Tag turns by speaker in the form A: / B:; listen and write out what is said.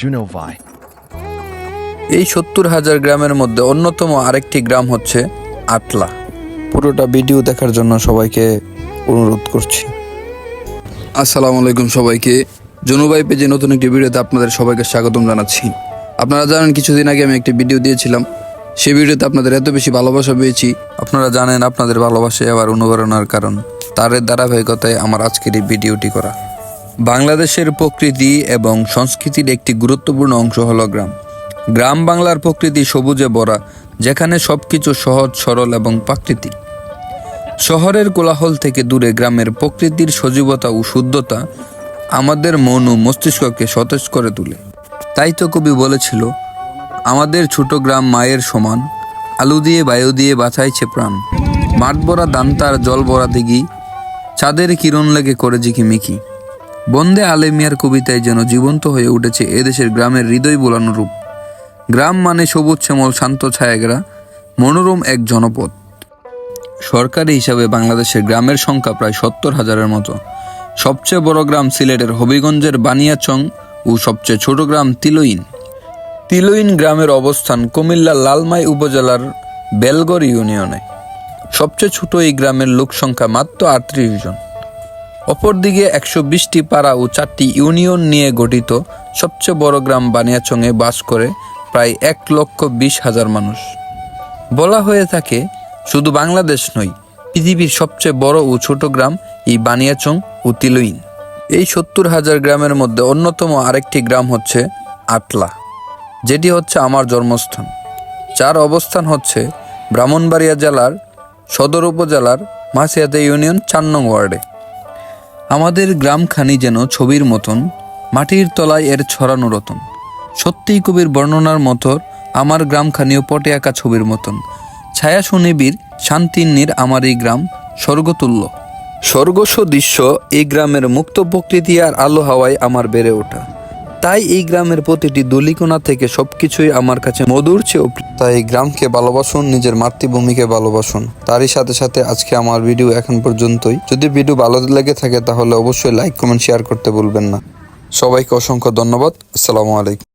A: Junovai।
B: এই ৭০,০০০ গ্রামের মধ্যে অন্যতম আরেকটি গ্রাম হচ্ছে আটলা। পুরোটা ভিডিও দেখার জন্য সবাইকে অনুরোধ করছি। আসসালামু আলাইকুম সবাইকে। জুনুভাই পেজে নতুন একটি ভিডিওতে আপনাদের সবাইকে স্বাগতম জানাচ্ছি। আপনারা জানেন কিছুদিন আগে আমি একটি ভিডিও দিয়েছিলাম, সেই ভিডিওতে আপনাদের এত বেশি ভালোবাসা পেয়েছি। আপনারা জানেন আপনাদের ভালোবাসায় আবার অনুপ্রেরণার কারণ, তার ধারাবাহিকতায় আমার আজকের এই ভিডিওটি করা। বাংলাদেশের প্রকৃতি এবং সংস্কৃতির একটি গুরুত্বপূর্ণ অংশ হলো গ্রাম। গ্রাম বাংলার প্রকৃতি সবুজে ভরা, যেখানে সবকিছু সহজ সরল এবং প্রাকৃতিক। শহরের কোলাহল থেকে দূরে গ্রামের প্রকৃতির সজীবতা ও শুদ্ধতা আমাদের মন ও মস্তিষ্ককে সতেজ করে তোলে। তাই তো কবি বলেছিল, আমাদের ছোট গ্রাম মায়ের সমান, আলু দিয়ে বায়ু দিয়ে বাঁচাইছে প্রাণ। মাঠ ভরা ধান তার জল ভরা দিঘি, চাঁদের কিরণ লেগে করে ঝিকিমিকি। বন্দে আলেমিয়ার কবিতায় যেন জীবন্ত হয়ে উঠেছে এদেশের গ্রামের হৃদয় বোলানো রূপ। গ্রাম মানে সবুজ শ্যামল শান্ত ছায়াগ্রা, মনোরম এক জনপদ। সরকারি হিসাবে বাংলাদেশের গ্রামের সংখ্যা প্রায় ৭০,০০০-এর মতো। সবচেয়ে বড় গ্রাম সিলেটের হবিগঞ্জের বানিয়াচং ও সবচেয়ে ছোট গ্রাম তিলইন। তিলইন গ্রামের অবস্থান কুমিল্লার লালমাই উপজেলার বেলগড় ইউনিয়নে। সবচেয়ে ছোট এই গ্রামের লোক সংখ্যা মাত্র ৩৮ জন। অপরদিকে ১২০টি পাড়া ও ৪টি ইউনিয়ন নিয়ে গঠিত সবচেয়ে বড় গ্রাম বানিয়াচংয়ে বাস করে প্রায় ১,২০,০০০ মানুষ। বলা হয়ে থাকে, শুধু বাংলাদেশ নয়, পৃথিবীর সবচেয়ে বড় ও ছোট গ্রাম এই বানিয়াচং ও তিলইন। এই ৭০,০০০ গ্রামের মধ্যে অন্যতম আরেকটি গ্রাম হচ্ছে আটলা, যেটি হচ্ছে আমার জন্মস্থান, যার অবস্থান হচ্ছে ব্রাহ্মণবাড়িয়া জেলার সদর উপজেলার মাসিয়াতে ইউনিয়ন ৪ নং ওয়ার্ডে। আমাদের গ্রামখানি যেন ছবির মতন, মাটির তলায় এর ছড়ানো রতন। সত্যিই কবির বর্ণনার মতো আমার গ্রামখানিও পটে আঁকা ছবির মতন। ছায়া সুনিবিড় শান্তির নীর আমার এই গ্রাম স্বর্গতুল্য। স্বর্গসদৃশ্য এই গ্রামের মুক্ত প্রকৃতি আর আলো হাওয়ায় আমার বেড়ে ওঠা। তাই এই গ্রামের প্রতিটি দলিকোণা থেকে সবকিছুই আমার কাছে মধুর চেয়ে। তাই গ্রামকে ভালোবাসুন, নিজের মাতৃভূমিকে ভালোবাসুন। তারই সাথে সাথে আজকে আমার ভিডিও এখন পর্যন্তই। যদি ভিডিও ভালো লেগে থাকে তাহলে অবশ্যই লাইক, কমেন্ট, শেয়ার করতে ভুলবেন না। সবাইকে অসংখ্য ধন্যবাদ। আসসালামু আলাইকুম।